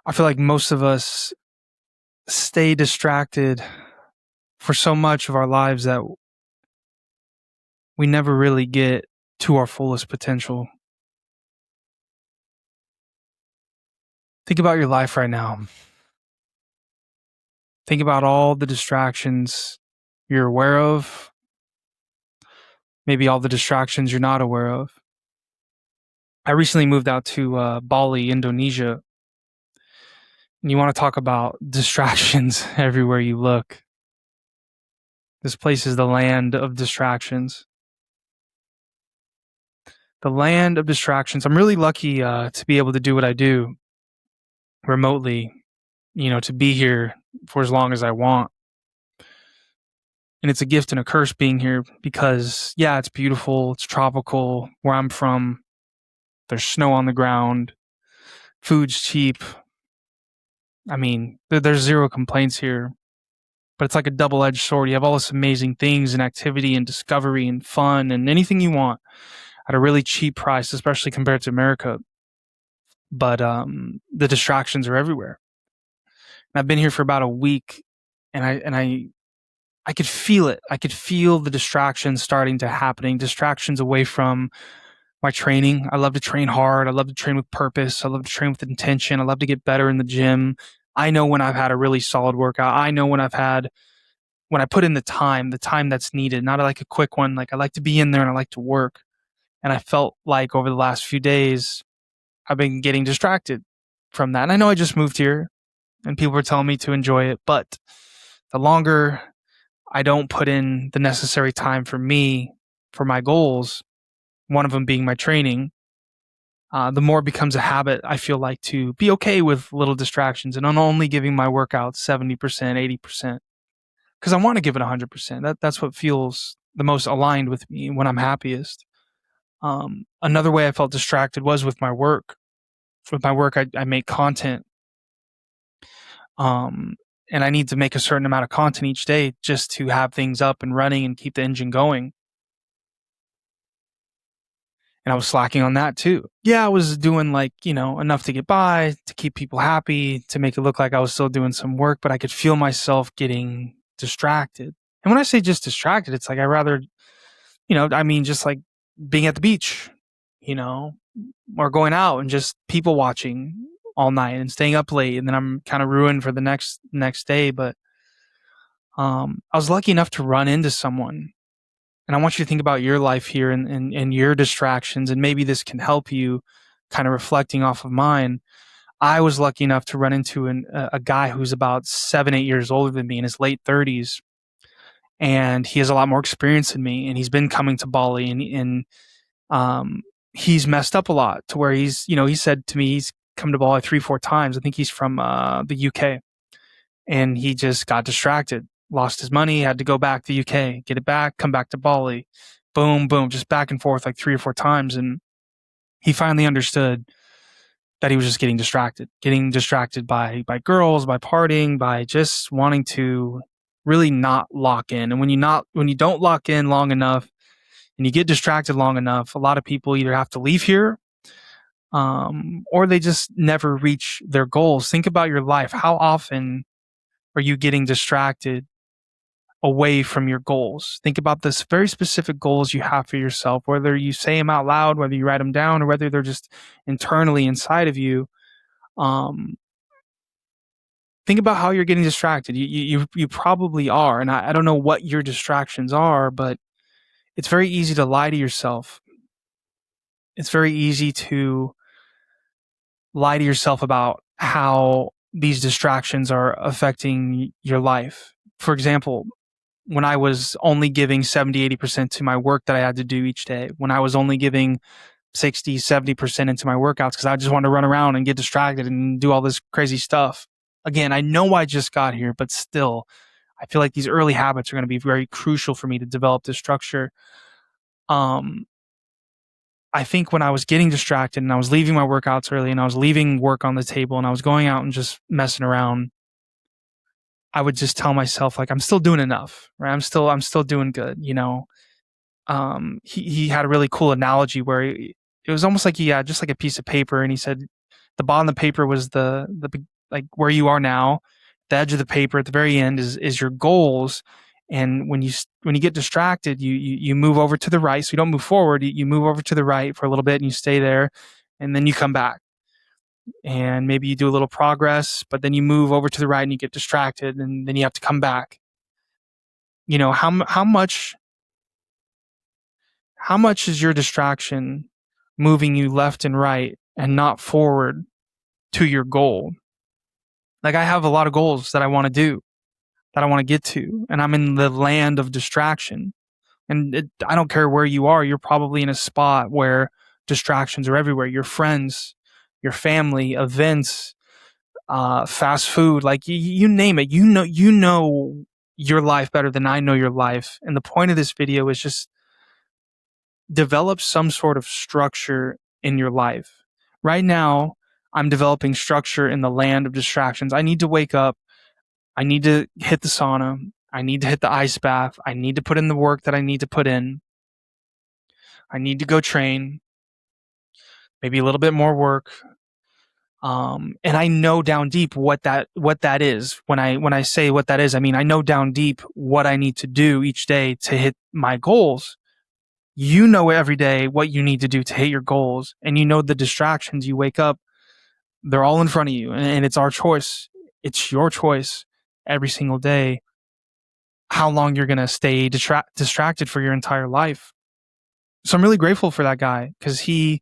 I feel like most of us stay distracted for so much of our lives that we never really get to our fullest potential. Think about your life right now. Think about all the distractions you're aware of, maybe all the distractions you're not aware of. I recently moved out to Bali, Indonesia, and you want to talk about distractions everywhere you look. This place is the land of distractions. The land of distractions. I'm really lucky to be able to do what I do remotely, to be here for as long as I want. And it's a gift and a curse being here because, yeah, it's beautiful. It's tropical. Where I'm from, there's snow on the ground. Food's cheap. I mean, there's zero complaints here. But it's like a double-edged sword. You have all this amazing things and activity and discovery and fun and anything you want at a really cheap price, especially compared to America. But the distractions are everywhere. And I've been here for about a week, and I could feel it. I could feel the distractions starting to happening. Distractions away from my training. I love to train hard. I love to train with purpose. I love to train with intention. I love to get better in the gym. I know when I've had a really solid workout. I know when I put in the time that's needed, not like a quick one. Like I like to be in there and I like to work. And I felt like over the last few days, I've been getting distracted from that. And I know I just moved here and people were telling me to enjoy it, but the longer I don't put in the necessary time for me, for my goals, one of them being my training, the more it becomes a habit, I feel like, to be okay with little distractions and I'm only giving my workouts 70%, 80%, because I want to give it 100%. That's what feels the most aligned with me when I'm happiest. Another way I felt distracted was with my work. With my work, I make content. And I need to make a certain amount of content each day just to have things up and running and keep the engine going. And I was slacking on that too. Yeah, I was doing enough to get by, to keep people happy, to make it look like I was still doing some work, but I could feel myself getting distracted. And when I say just distracted, it's like I rather, just like being at the beach, or going out and just people watching all night and staying up late, and then I'm kind of ruined for the next day. But I was lucky enough to run into someone, and I want you to think about your life here and your distractions, and maybe this can help you kind of reflecting off of mine. I was lucky enough to run into a guy who's about 7-8 years older than me, in his late 30s, and he has a lot more experience than me, and he's been coming to Bali, and he's messed up a lot to where he said to me he's come to Bali 3-4 times. I think he's from the UK, and he just got distracted, lost his money, had to go back to the UK, get it back, come back to Bali, boom, boom, just back and forth like 3 or 4 times. And he finally understood that he was just getting distracted by girls, by partying, by just wanting to really not lock in. And when you don't lock in long enough and you get distracted long enough, a lot of people either have to leave here, or they just never reach their goals. Think about your life. How often are you getting distracted away from your goals? Think about this very specific goals you have for yourself, whether you say them out loud, whether you write them down, or whether they're just internally inside of you. Think about how you're getting distracted. You probably are. And I don't know what your distractions are, but it's very easy to lie to yourself. It's very easy to lie to yourself about how these distractions are affecting your life. For example, when I was only giving 70, 80% to my work that I had to do each day, when I was only giving 60, 70% into my workouts because I just wanted to run around and get distracted and do all this crazy stuff. Again, I know I just got here, but still, I feel like these early habits are going to be very crucial for me to develop this structure. I think when I was getting distracted and I was leaving my workouts early and I was leaving work on the table and I was going out and just messing around, I would just tell myself, like, I'm still doing enough, right? I'm still doing good. He had a really cool analogy where it was almost like he had just like a piece of paper and he said, The bottom of the paper was like where you are now. The edge of the paper at the very end is your goals. And when you get distracted, you move over to the right. So you don't move forward. You move over to the right for a little bit, and you stay there, and then you come back. And maybe you do a little progress, but then you move over to the right and you get distracted, and then you have to come back. You know, how much is your distraction moving you left and right and not forward to your goal? Like, I have a lot of goals that I want to do, that I want to get to, and I'm in the land of distraction. And I don't care where you are, you're probably in a spot where distractions are everywhere. Your friends, your family, events, fast food, like you name it. You know your life better than I know your life. And the point of this video is just develop some sort of structure in your life. Right now, I'm developing structure in the land of distractions. I need to wake up. I need to hit the sauna. I need to hit the ice bath. I need to put in the work that I need to put in. I need to go train, maybe a little bit more work. And I know down deep what that is. When I say what that is, I mean, I know down deep what I need to do each day to hit my goals. You know every day what you need to do to hit your goals, and you know the distractions. You wake up, they're all in front of you, and it's our choice. It's your choice every single day how long you're going to stay distracted for your entire life. So I'm really grateful for that guy, because he's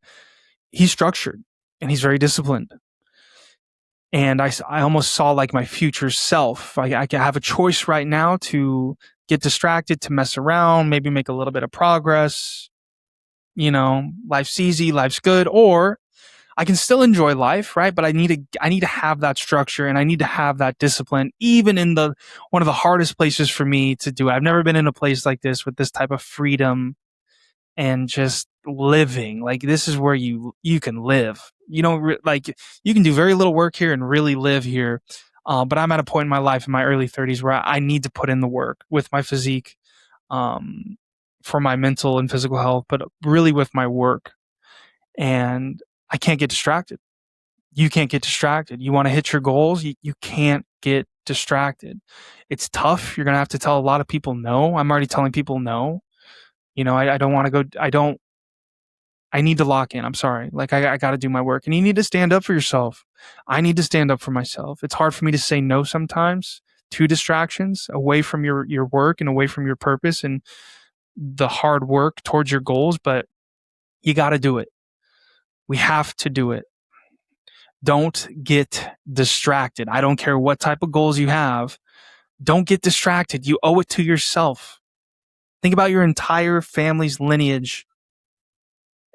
structured and he's very disciplined. And I almost saw like my future self. I can have a choice right now to get distracted, to mess around, maybe make a little bit of progress. You know, life's easy, life's good, or I can still enjoy life, right? But I need to have that structure, and I need to have that discipline, even in one of the hardest places for me to do it. I've never been in a place like this with this type of freedom and just living. Like, this is where you can live. You don't like, you can do very little work here and really live here. But I'm at a point in my life, in my early 30s, where I need to put in the work with my physique, for my mental and physical health, but really with my work. And I can't get distracted. You can't get distracted. You want to hit your goals, you can't get distracted. It's tough. You're going to have to tell a lot of people no. I'm already telling people no. You know, I don't want to go. I need to lock in. I'm sorry. Like, I got to do my work, and you need to stand up for yourself. I need to stand up for myself. It's hard for me to say no sometimes to distractions, away from your work and away from your purpose and the hard work towards your goals, but you got to do it. We have to do it. Don't get distracted. I don't care what type of goals you have. Don't get distracted. You owe it to yourself. Think about your entire family's lineage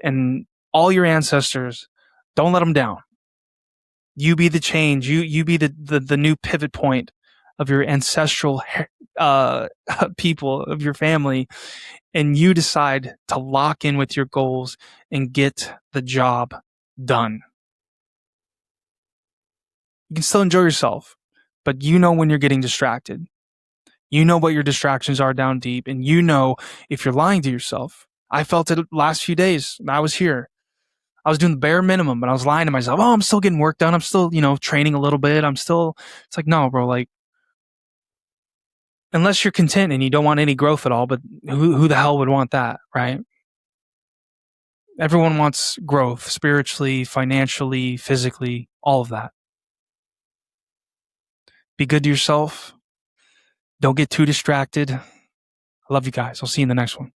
and all your ancestors. Don't let them down. You be the change. You be the new pivot point of your ancestral people, of your family, and you decide to lock in with your goals and get the job done. You can still enjoy yourself, but you know when you're getting distracted. You know what your distractions are down deep, and you know if you're lying to yourself. I felt it the last few days. I was here. I was doing the bare minimum, but I was lying to myself. Oh, I'm still getting work done. I'm still, training a little bit. It's like, no, bro, like, unless you're content and you don't want any growth at all, but who the hell would want that, right? Everyone wants growth, spiritually, financially, physically, all of that. Be good to yourself. Don't get too distracted. I love you guys. I'll see you in the next one.